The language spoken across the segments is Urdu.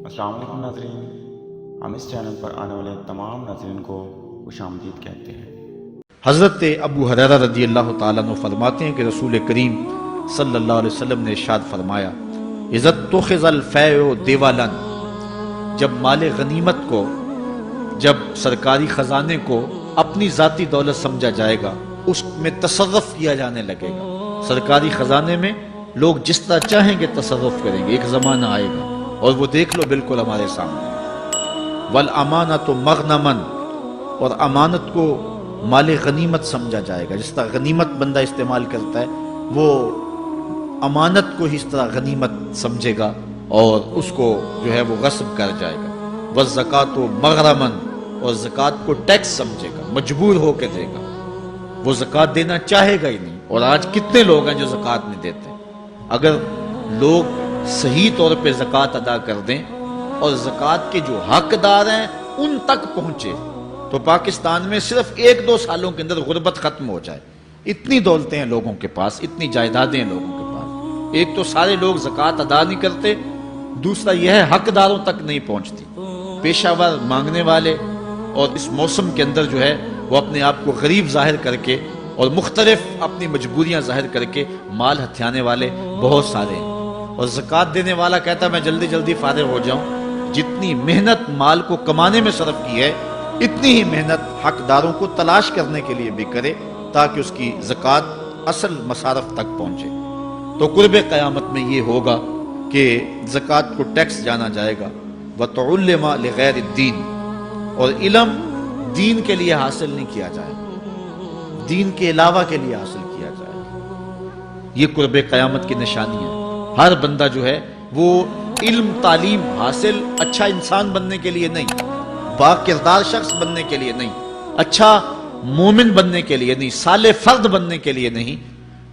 السلام علیکم ناظرین، ہم اس چینل پر آنے والے تمام ناظرین کو خوش آمدید کہتے ہیں۔ حضرت ابو ہریرہ رضی اللہ تعالیٰ عنہ فرماتے ہیں کہ رسول کریم صلی اللہ علیہ وسلم نے ارشاد فرمایا، اذا اتخذ الفیء دیوالا، جب مال غنیمت کو، جب سرکاری خزانے کو اپنی ذاتی دولت سمجھا جائے گا، اس میں تصرف کیا جانے لگے گا۔ سرکاری خزانے میں لوگ جس طرح چاہیں گے تصرف کریں گے، ایک زمانہ آئے گا اور وہ دیکھ لو بالکل ہمارے سامنے۔ والامانۃ مغنما، اور امانت کو مال غنیمت سمجھا جائے گا۔ جس طرح غنیمت بندہ استعمال کرتا ہے، وہ امانت کو اس طرح غنیمت سمجھے گا اور اس کو جو ہے وہ غصب کر جائے گا۔ والزکوٰۃ مغرما، اور زکوٰۃ کو ٹیکس سمجھے گا، مجبور ہو کے دے گا، وہ زکوٰۃ دینا چاہے گا ہی نہیں۔ اور آج کتنے لوگ ہیں جو زکوٰۃ نہیں دیتے؟ اگر لوگ صحیح طور پہ زکوٰۃ ادا کر دیں اور زکوٰۃ کے جو حقدار ہیں ان تک پہنچے تو پاکستان میں صرف 1-2 سالوں کے اندر غربت ختم ہو جائے۔ اتنی دولتیں ہیں لوگوں کے پاس، اتنی جائیدادیں ہیں لوگوں کے پاس۔ ایک تو سارے لوگ زکوٰۃ ادا نہیں کرتے، دوسرا یہ ہے حقداروں تک نہیں پہنچتی۔ پیشہ ور مانگنے والے اور اس موسم کے اندر جو ہے وہ اپنے آپ کو غریب ظاہر کر کے اور مختلف اپنی مجبوریاں ظاہر کر کے مال ہتھیانے والے بہت سارے ہیں، اور زکوٰۃ دینے والا کہتا ہے میں جلدی جلدی فارغ ہو جاؤں۔ جتنی محنت مال کو کمانے میں صرف کی ہے، اتنی ہی محنت حقداروں کو تلاش کرنے کے لیے بھی کرے تاکہ اس کی زکوٰۃ اصل مصارف تک پہنچے۔ تو قرب قیامت میں یہ ہوگا کہ زکوٰۃ کو ٹیکس جانا جائے گا۔ وَتُعُلِّمَ لِغَيْرِ الدِّينِ، اور علم دین کے لیے حاصل نہیں کیا جائے گا، دین کے علاوہ کے لیے حاصل کیا جائے گا۔ یہ قرب قیامت کی نشانی ہے۔ ہر بندہ جو ہے وہ علم تعلیم حاصل اچھا انسان بننے کے لیے نہیں، با کردار شخص بننے کے لیے نہیں، اچھا مومن بننے کے لیے نہیں، صالح فرد بننے کے لیے نہیں،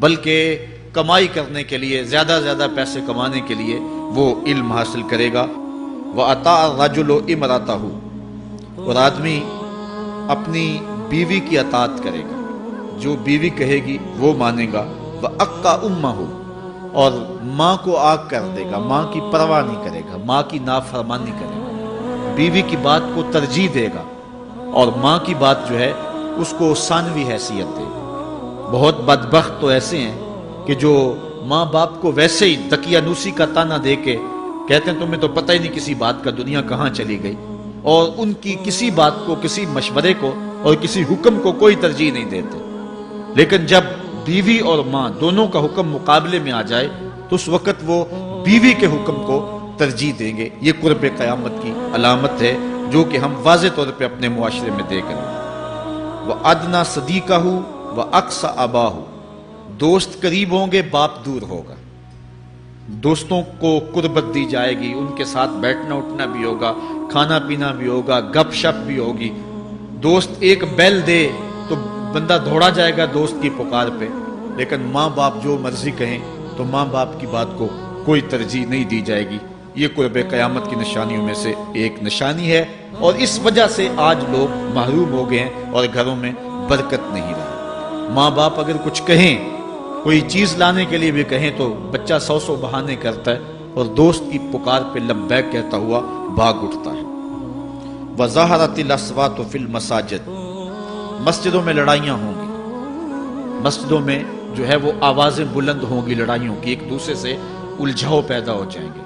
بلکہ کمائی کرنے کے لیے، زیادہ زیادہ پیسے کمانے کے لیے وہ علم حاصل کرے گا۔ وَأَطَاعَ الرَّجُلُ امْرَأَتَهُ، اور آدمی اپنی بیوی کی اطاعت کرے گا، جو بیوی کہے گی وہ مانے گا۔ وَأَقَّى أُمَّهُ، اور ماں کو آگ کر دے گا، ماں کی پرواہ نہیں کرے گا، ماں کی نافرمانی کرے گا، بیوی کی بات کو ترجیح دے گا اور ماں کی بات جو ہے اس کو ثانوی حیثیت دے گا۔ بہت بدبخت تو ایسے ہیں کہ جو ماں باپ کو ویسے ہی دقیانوسی کا تانا دے کے کہتے ہیں تمہیں تو پتہ ہی نہیں کسی بات کا دنیا کہاں چلی گئی، اور ان کی کسی بات کو، کسی مشورے کو اور کسی حکم کو کوئی ترجیح نہیں دیتے۔ لیکن جب بیوی اور ماں دونوں کا حکم مقابلے میں آ جائے تو اس وقت وہ بیوی کے حکم کو ترجیح دیں گے۔ یہ قرب قیامت کی علامت ہے جو کہ ہم واضح طور پہ اپنے معاشرے میں دیکھ رہے ہیں۔ وَأَدْنَى صَدِيقَهُ وَأَقْصَى أَبَاهُ، دوست قریب ہوں گے، باپ دور ہوگا۔ دوستوں کو قربت دی جائے گی، ان کے ساتھ بیٹھنا اٹھنا بھی ہوگا، کھانا پینا بھی ہوگا، گپ شپ بھی ہوگی۔ دوست ایک بیل دے تو بندہ دوڑا جائے گا دوست کی پکار پہ، لیکن ماں باپ جو مرضی کہیں تو ماں باپ کی بات کو کوئی ترجیح نہیں دی جائے گی۔ یہ قرب قیامت کی نشانیوں میں سے ایک نشانی ہے، اور اس وجہ سے آج لوگ محروم ہو گئے ہیں اور گھروں میں برکت نہیں رہی۔ ماں باپ اگر کچھ کہیں، کوئی چیز لانے کے لیے بھی کہیں تو بچہ 100 بہانے کرتا ہے اور دوست کی پکار پہ لبیک کہتا ہوا بھاگ اٹھتا ہے۔ وَظَهَرَتِ الْأَصْوَاتُ فِي الْمَسَاجِدِ، مسجدوں میں لڑائیاں ہوں گی، مسجدوں میں جو ہے وہ آوازیں بلند ہوں گی لڑائیوں کی، ایک دوسرے سے الجھاؤ پیدا ہو جائیں گے۔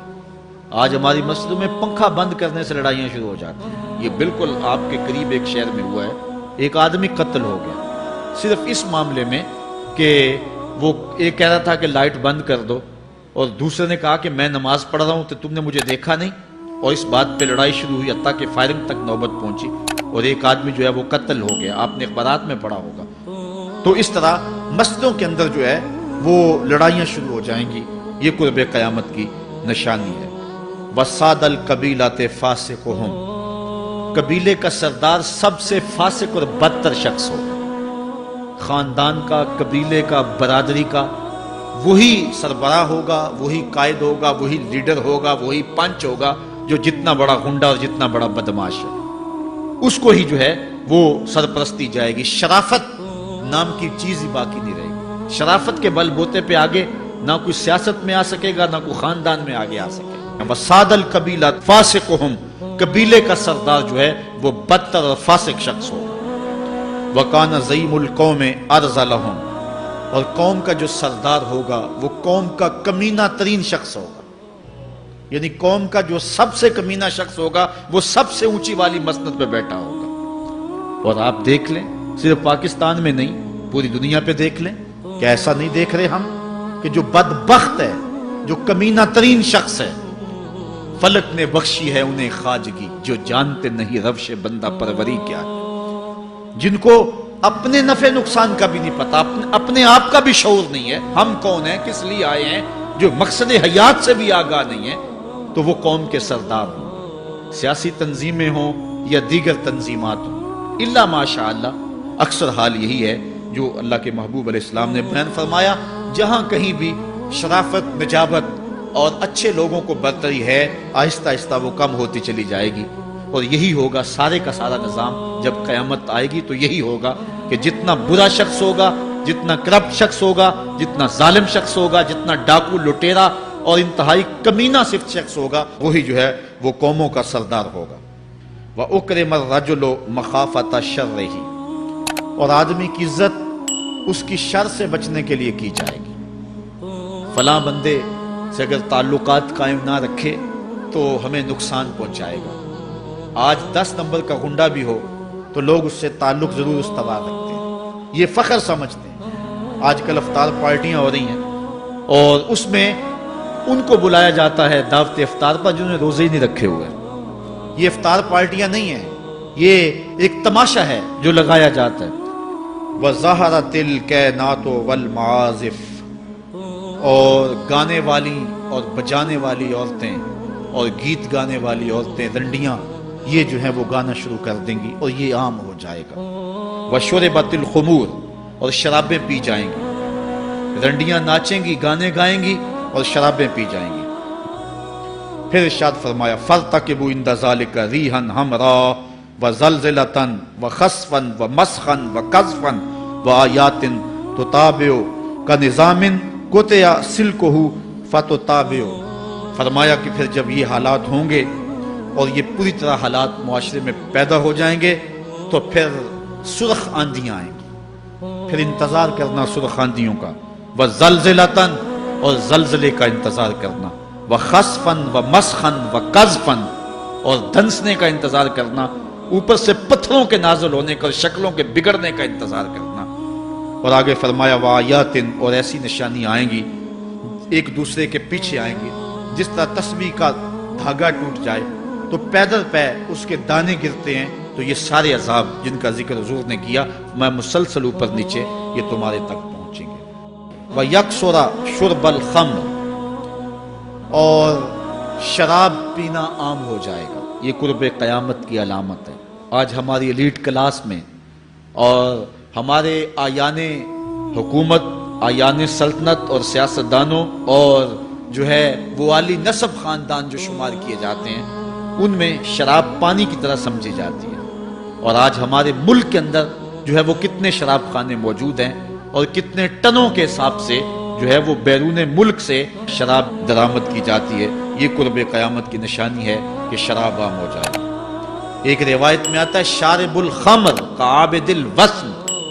آج ہماری مسجدوں میں پنکھا بند کرنے سے لڑائیاں شروع ہو جاتی ہیں۔ یہ بالکل آپ کے قریب ایک شہر میں ہوا ہے، ایک آدمی قتل ہو گیا صرف اس معاملے میں کہ وہ ایک کہہ رہا تھا کہ لائٹ بند کر دو، اور دوسرے نے کہا کہ میں نماز پڑھ رہا ہوں تو تم نے مجھے دیکھا نہیں، اور اس بات پہ لڑائی شروع ہوئی، حتیٰ کہ فائرنگ تک نوبت پہنچی اور ایک آدمی جو ہے وہ قتل ہو گیا۔ آپ نے اخبارات میں پڑھا ہوگا۔ تو اس طرح مسجدوں کے اندر جو ہے وہ لڑائیاں شروع ہو جائیں گی۔ یہ قرب قیامت کی نشانی ہے۔ وَسَادَ الْقَبِيلَةِ فَاسِقُهُمْ، قبیلے کا سردار سب سے فاسق اور بدتر شخص ہوگا۔ خاندان کا، قبیلے کا، برادری کا وہی سربراہ ہوگا، وہی قائد ہوگا، وہی لیڈر ہوگا، وہی پنچ ہوگا جو جتنا بڑا غنڈہ اور جتنا بڑا بدماش ہے اس کو ہی جو ہے وہ سرپرستی جائے گی۔ شرافت نام کی چیز ہی باقی نہیں رہے گی۔ شرافت کے بل بوتے پہ آگے نہ کوئی سیاست میں آ سکے گا، نہ کوئی خاندان میں آگے آ سکے گا۔ وساد القبیلہ فاسقہم، قبیلے کا سردار جو ہے وہ بدتر اور فاسق شخص ہوگا۔ وکان زعیم القوم ارذلہم، اور قوم کا جو سردار ہوگا وہ قوم کا کمینہ ترین شخص ہوگا، یعنی قوم کا جو سب سے کمینہ شخص ہوگا وہ سب سے اونچی والی مسند پہ بیٹھا ہوگا۔ اور آپ دیکھ لیں، صرف پاکستان میں نہیں پوری دنیا پہ دیکھ لیں، کہ ایسا نہیں دیکھ رہے ہم کہ جو بدبخت ہے، جو کمینہ ترین شخص ہے، فلک نے بخشی ہے انہیں خواجگی، جو جانتے نہیں روش بندہ پروری کیا ہے، جن کو اپنے نفع نقصان کا بھی نہیں پتا، اپنے آپ کا بھی شعور نہیں ہے، ہم کون ہیں، کس لیے آئے ہیں، جو مقصد حیات سے بھی آگاہ نہیں ہے، تو وہ قوم کے سردار ہوں، سیاسی تنظیمیں ہوں یا دیگر تنظیمات ہوں، الا ماشاء اللہ اکثر حال یہی ہے جو اللہ کے محبوب علیہ السلام نے بیان فرمایا، جہاں کہیں بھی شرافت، نجابت اور اچھے لوگوں کو برتری ہے، آہستہ آہستہ وہ کم ہوتی چلی جائے گی، اور یہی ہوگا سارے کا سارا نظام جب قیامت آئے گی، تو یہی ہوگا کہ جتنا برا شخص ہوگا، جتنا کرپٹ شخص ہوگا، جتنا ظالم شخص ہوگا، جتنا ڈاکو لٹیرا اور انتہائی کمینہ صفت شخص ہوگا، وہی جو ہے وہ قوموں کا سردار ہوگا۔ وَأُكْرِمَ الرَّجُلُ مَخَافَةَ شَرِّهِ، اور آدمی کی عزت اس کی شر سے بچنے کے لیے کی جائے گی۔ فلاں بندے سے اگر تعلقات قائم نہ رکھے تو ہمیں نقصان پہنچائے گا۔ آج 10 نمبر کا گنڈا بھی ہو تو لوگ اس سے تعلق ضرور استوار رکھتے ہیں، یہ فخر سمجھتے ہیں۔ آج کل افطار پارٹیاں ہو رہی ہیں اور اس میں ان کو بلایا جاتا ہے دعوت افطار پر جنہوں نے روزے ہی نہیں رکھے ہوئے۔ یہ افطار پارٹیاں نہیں ہیں، یہ ایک تماشا ہے جو لگایا جاتا ہے۔ وَظَهَرَتِ الْكَيْنَاتُ وَالْمَعَازِفُ، اور گانے والی اور بجانے والی عورتیں اور گیت گانے والی عورتیں، رنڈیاں، یہ جو ہیں وہ گانا شروع کر دیں گی اور یہ عام ہو جائے گا۔ وَشُرِبَتِ الْخُمُورُ، اور شرابیں پی جائیں گی، رنڈیاں ناچیں گی، گانے گائیں گی اور شرابیں پی جائیں گی۔ پھر ارشاد فرمایا فَارْتَقِبُوا عِنْدَ ذَلِكَ رِيحًا حَمْرَاءَ وَزَلْزَلَةً وَخَسْفًا وَمَسْخًا وَقَذْفًا وَآيَاتٍ تُتَابِعُ كَنِظَامٍ قُطِعَ سِلْكُهُ فَتُتَابِعُ، فرمایا کہ پھر جب یہ حالات ہوں گے اور یہ پوری طرح حالات معاشرے میں پیدا ہو جائیں گے، تو پھر سرخ آندیاں آئیں گی، پھر انتظار کرنا سرخ آندیوں کا، وَزَلْزَلَةً، اور زلزلے کا انتظار کرنا، وَخَسْفًا وَمَسْخًا وَقَذْفًا، اور دھنسنے کا انتظار کرنا، اوپر سے پتھروں کے نازل ہونے کا اور شکلوں کے بگڑنے کا انتظار کرنا۔ اور آگے فرمایا وَآيَاتٍ، اور ایسی نشانیاں آئیں گی ایک دوسرے کے پیچھے آئیں گی، جس طرح تسبیح کا دھاگا ٹوٹ جائے تو پیدل پہ اس کے دانے گرتے ہیں، تو یہ سارے عذاب جن کا ذکر حضور نے کیا میں مسلسل اوپر نیچے یہ تمہارے تک پہنچیں گے۔ وَيَكْثُرَ شُرْبَ الْخَمْرِ، اور شراب پینا عام ہو جائے گا، یہ قرب قیامت کی علامت ہے۔ آج ہماری ایلیٹ کلاس میں اور ہمارے آیان حکومت، آیان سلطنت اور سیاستدانوں اور جو ہے وہ عالی نسب خاندان جو شمار کیے جاتے ہیں، ان میں شراب پانی کی طرح سمجھی جاتی ہے۔ اور آج ہمارے ملک کے اندر جو ہے وہ کتنے شراب خانے موجود ہیں اور کتنے ٹنوں کے حساب سے جو ہے وہ بیرون ملک سے شراب درآمد کی جاتی ہے۔ یہ قرب قیامت کی نشانی ہے کہ شراب عام ہو جائے۔ ایک روایت میں آتا ہے شارب الخمر کعابد الوثن،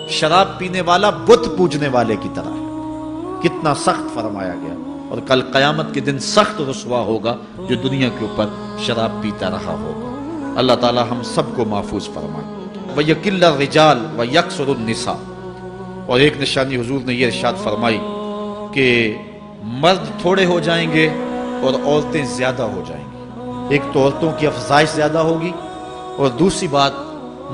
شراب پینے والا بت پوجنے والے کی طرح ہے۔ کتنا سخت فرمایا گیا، اور کل قیامت کے دن سخت رسوا ہوگا جو دنیا کے اوپر شراب پیتا رہا ہوگا۔ اللہ تعالی ہم سب کو محفوظ فرمائے۔ وَيَقِلَّ الرِّجَالُ وَيَكْثُرُ النِّسَاءُ، اور ایک نشانی حضور نے یہ ارشاد فرمائی کہ مرد تھوڑے ہو جائیں گے اور عورتیں زیادہ ہو جائیں گی۔ ایک تو عورتوں کی افزائش زیادہ ہوگی، اور دوسری بات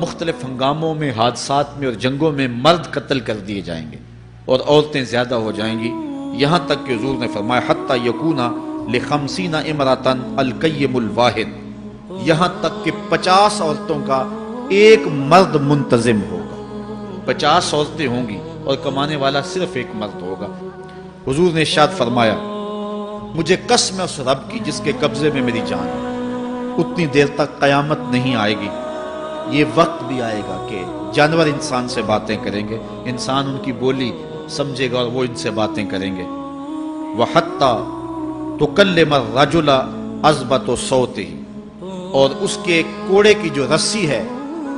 مختلف ہنگاموں میں، حادثات میں اور جنگوں میں مرد قتل کر دیے جائیں گے اور عورتیں زیادہ ہو جائیں گی، یہاں تک کہ حضور نے فرمایا حتی یکون ل50 امرأۃ القیم الواحد، یہاں تک کہ 50 عورتوں کا ایک مرد منتظم ہوگا۔ 50 عورتیں ہوں گی اور کمانے والا صرف ایک مرد ہوگا۔ حضور نے ارشاد فرمایا مجھے قسم ہے اس رب کی جس کے قبضے میں میری جان ہے، اتنی دیر تک قیامت نہیں آئے گی، یہ وقت بھی آئے گا کہ جانور انسان سے باتیں کریں گے، انسان ان کی بولی سمجھے گا اور وہ ان سے باتیں کریں گے۔ وَحَتَّى تُكَلِّمَ الرَّجُلَ ازبت و سوتے ہی، اور اس کے کوڑے کی جو رسی ہے،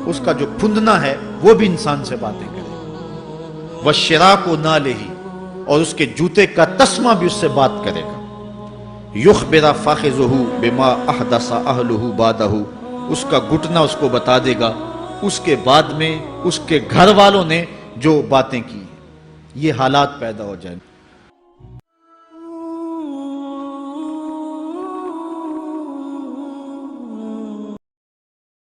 اس کا جو پھندنا ہے، وہ بھی انسان سے باتیں کرے گا، وشراک و نالہ، اور اس کے جوتے کا تسمہ بھی اس سے بات کرے گا، یخبر فاخذہ بما احدث اہلہ بعدہ، اس کا گھٹنا اس کو بتا دے گا اس کے بعد میں اس کے گھر والوں نے جو باتیں کی، یہ حالات پیدا ہو جائیں۔